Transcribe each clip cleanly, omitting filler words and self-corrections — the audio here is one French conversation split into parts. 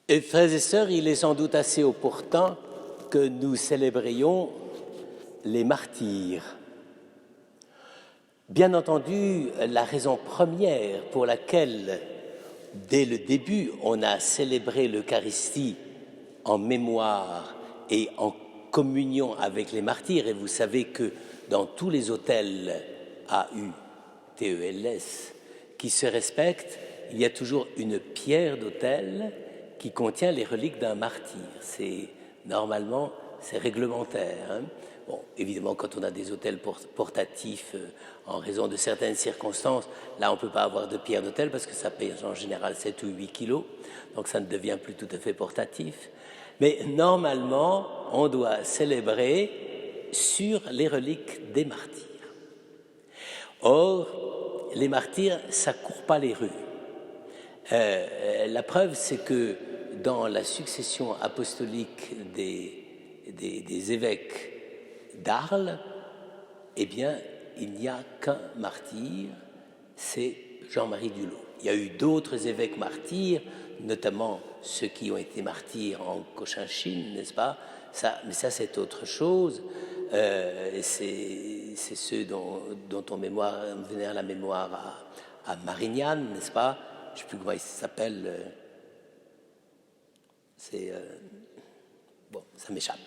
Et frères et sœurs, il est sans doute assez opportun que nous célébrions les martyrs. Bien entendu, la raison première pour laquelle, dès le début, on a célébré l'Eucharistie en mémoire et en communion avec les martyrs, et vous savez que dans tous les autels AUTELS qui se respectent, il y a toujours une pierre d'autel qui contient les reliques d'un martyr. Normalement, c'est réglementaire. Hein. Bon, évidemment, quand on a des autels portatifs, en raison de certaines circonstances, là, on ne peut pas avoir de pierre d'autel parce que ça pèse en général 7 ou 8 kilos, donc ça ne devient plus tout à fait portatif. Mais normalement, on doit célébrer sur les reliques des martyrs. Or, les martyrs, ça ne court pas les rues. La preuve, c'est que dans la succession apostolique des évêques d'Arles, eh bien, il n'y a qu'un martyr, c'est Jean-Marie Dulot. Il y a eu d'autres évêques martyrs, notamment ceux qui ont été martyrs en Cochinchine, n'est-ce pas? Mais ça, c'est autre chose. C'est ceux dont on vénère la mémoire à Marignane, n'est-ce pas? Je ne sais plus comment il s'appelle. Bon, ça m'échappe.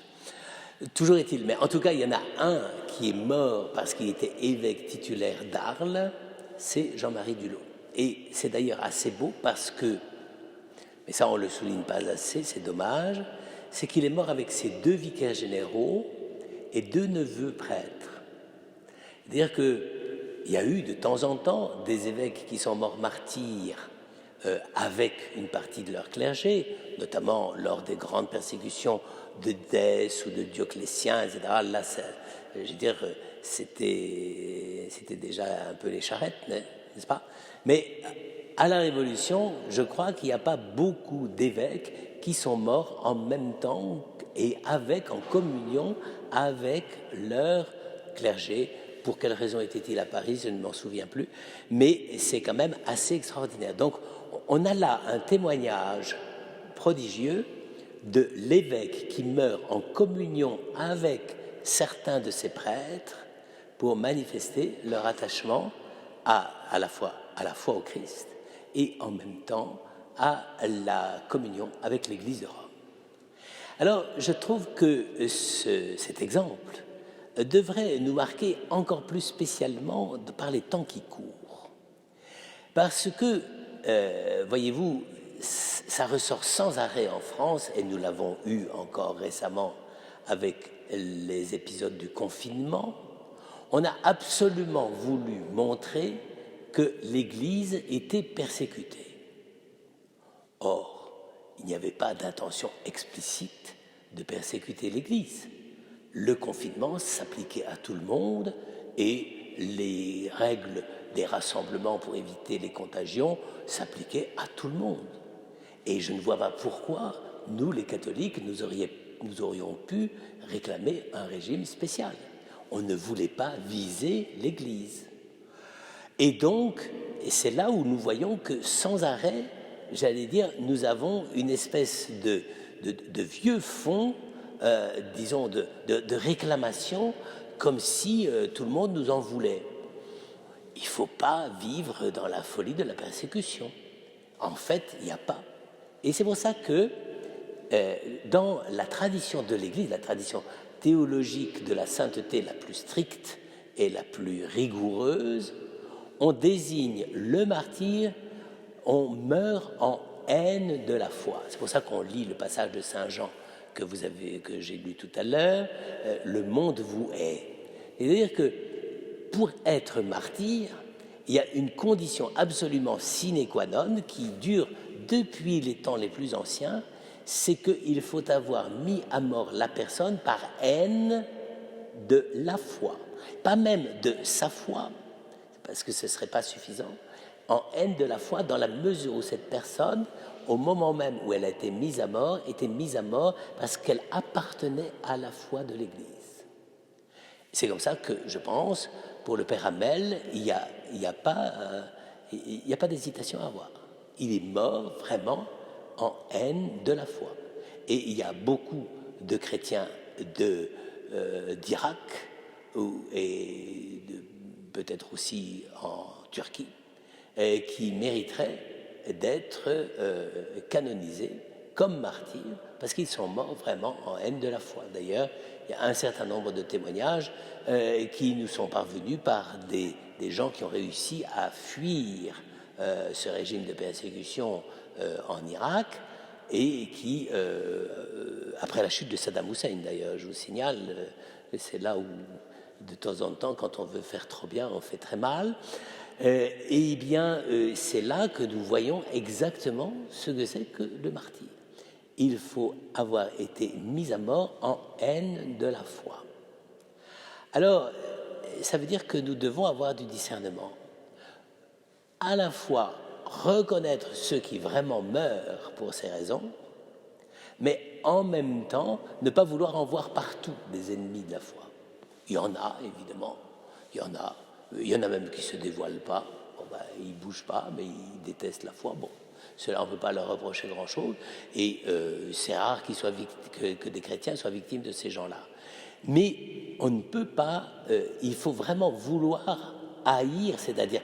Toujours est-il, mais en tout cas, il y en a un qui est mort parce qu'il était évêque titulaire d'Arles, c'est Jean-Marie Dulot. Et c'est d'ailleurs assez beau parce que, mais ça on ne le souligne pas assez, c'est dommage, c'est qu'il est mort avec ses 2 vicaires généraux et 2 neveux prêtres. C'est-à-dire qu'il y a eu de temps en temps des évêques qui sont morts martyrs avec une partie de leur clergé, notamment lors des grandes persécutions de Dèce ou de Dioclétien, etc. Là, je veux dire, c'était déjà un peu les charrettes, n'est-ce pas? Mais à la Révolution, je crois qu'il n'y a pas beaucoup d'évêques qui sont morts en même temps et en communion avec leur clergé. Pour quelle raison était-il à Paris, je ne m'en souviens plus, mais c'est quand même assez extraordinaire. Donc, on a là un témoignage prodigieux de l'évêque qui meurt en communion avec certains de ses prêtres pour manifester leur attachement à la fois au Christ et en même temps à la communion avec l'Église de Rome. Alors, je trouve que cet exemple devrait nous marquer encore plus spécialement par les temps qui courent. Parce que, voyez-vous, ça ressort sans arrêt en France, et nous l'avons eu encore récemment avec les épisodes du confinement. On a absolument voulu montrer que l'Église était persécutée. Or, il n'y avait pas d'intention explicite de persécuter l'Église. Le confinement s'appliquait à tout le monde et les règles des rassemblements pour éviter les contagions s'appliquaient à tout le monde. Et je ne vois pas pourquoi, nous les catholiques, nous aurions pu réclamer un régime spécial. On ne voulait pas viser l'Église. Et donc, c'est là où nous voyons que sans arrêt, j'allais dire, nous avons une espèce de vieux fond, disons, de réclamation, comme si tout le monde nous en voulait. Il ne faut pas vivre dans la folie de la persécution. En fait, il n'y a pas. Et c'est pour ça que dans la tradition de l'Église, la tradition théologique de la sainteté la plus stricte et la plus rigoureuse, on désigne le martyr, on meurt en haine de la foi. C'est pour ça qu'on lit le passage de Saint Jean que j'ai lu tout à l'heure, le monde vous hait. C'est-à-dire que pour être martyr, il y a une condition absolument sine qua non qui dure depuis les temps les plus anciens, c'est qu'il faut avoir mis à mort la personne par haine de la foi. Pas même de sa foi, parce que ce ne serait pas suffisant, en haine de la foi dans la mesure où cette personne, au moment même où elle a été mise à mort, était mise à mort parce qu'elle appartenait à la foi de l'Église. C'est comme ça que, je pense, pour le Père Hamel, il n'y a pas d'hésitation à avoir. Il est mort vraiment en haine de la foi. Et il y a beaucoup de chrétiens d'Irak et peut-être aussi en Turquie qui mériteraient d'être canonisés comme martyrs parce qu'ils sont morts vraiment en haine de la foi. D'ailleurs, il y a un certain nombre de témoignages qui nous sont parvenus par des gens qui ont réussi à fuir ce régime de persécution en Irak et qui, après la chute de Saddam Hussein d'ailleurs, je vous signale, c'est là où de temps en temps, quand on veut faire trop bien, on fait très mal, et bien c'est là que nous voyons exactement ce que c'est que le martyre. Il faut avoir été mis à mort en haine de la foi. Alors, ça veut dire que nous devons avoir du discernement. À la fois reconnaître ceux qui vraiment meurent pour ces raisons, mais en même temps ne pas vouloir en voir partout des ennemis de la foi. Il y en a, évidemment, il y en a même qui ne se dévoilent pas, bon, ben, ils ne bougent pas, mais ils détestent la foi, bon. Cela, on ne peut pas leur reprocher grand-chose, et c'est rare que des chrétiens soient victimes de ces gens-là. Mais on ne peut pas, il faut vraiment vouloir haïr, c'est-à-dire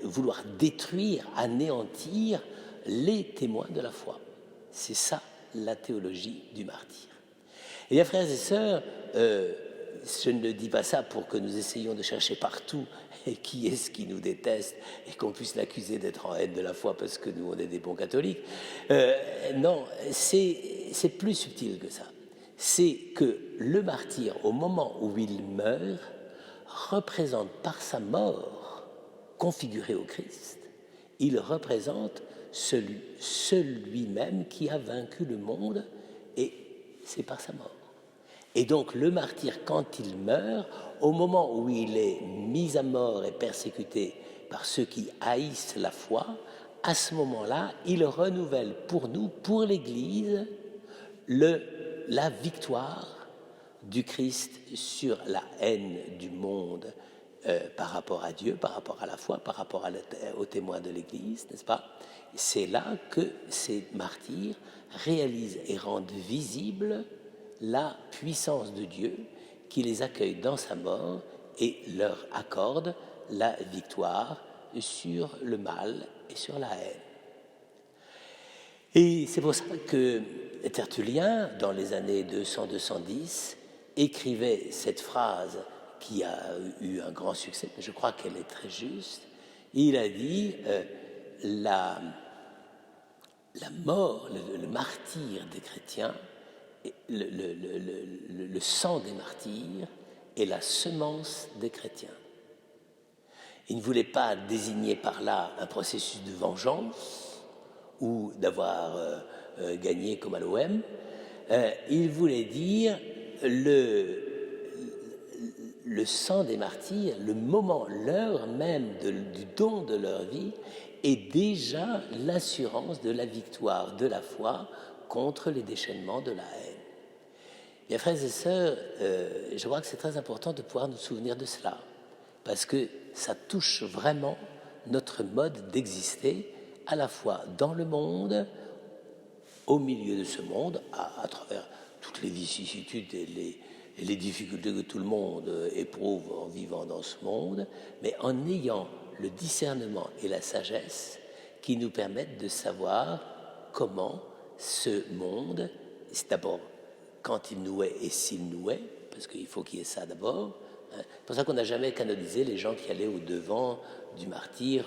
vouloir détruire, anéantir les témoins de la foi. C'est ça la théologie du martyr. Et bien, frères et sœurs, je ne dis pas ça pour que nous essayions de chercher partout qui est-ce qui nous déteste et qu'on puisse l'accuser d'être en haine de la foi parce que nous, on est des bons catholiques. Non, c'est plus subtil que ça. C'est que le martyr, au moment où il meurt, représente par sa mort configurée au Christ, il représente celui même qui a vaincu le monde, et c'est par sa mort. Et donc le martyr, quand il meurt, au moment où il est mis à mort et persécuté par ceux qui haïssent la foi, à ce moment-là, il renouvelle pour nous, pour l'Église, la victoire du Christ sur la haine du monde par rapport à Dieu, par rapport à la foi, par rapport aux témoins de l'Église, n'est-ce pas? C'est là que ces martyrs réalisent et rendent visible la puissance de Dieu qui les accueille dans sa mort et leur accorde la victoire sur le mal et sur la haine. Et c'est pour ça que Tertullien, dans les années 200-210, écrivait cette phrase qui a eu un grand succès, mais je crois qu'elle est très juste. Il a dit la mort, le martyre des chrétiens, le sang des martyrs est la semence des chrétiens. Il ne voulait pas désigner par là un processus de vengeance ou d'avoir gagné comme à l'OM. Il voulait dire le sang des martyrs, le moment, l'heure même du don de leur vie est déjà l'assurance de la victoire de la foi contre les déchaînements de la haine. Bien, frères et sœurs, je crois que c'est très important de pouvoir nous souvenir de cela, parce que ça touche vraiment notre mode d'exister, à la fois dans le monde, au milieu de ce monde, à travers toutes les vicissitudes et les difficultés que tout le monde éprouve en vivant dans ce monde, mais en ayant le discernement et la sagesse qui nous permettent de savoir comment ce monde, c'est d'abord quand il nous est et s'il nous est, parce qu'il faut qu'il y ait ça d'abord. C'est pour ça qu'on n'a jamais canonisé les gens qui allaient au devant du martyr,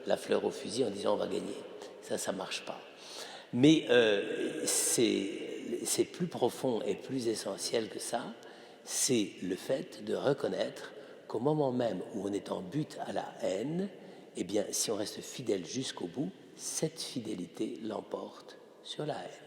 la fleur au fusil en disant on va gagner. Ça ne marche pas. Mais c'est plus profond et plus essentiel que ça. C'est le fait de reconnaître qu'au moment même où on est en butte à la haine, eh bien, si on reste fidèle jusqu'au bout, cette fidélité l'emporte sur la haine.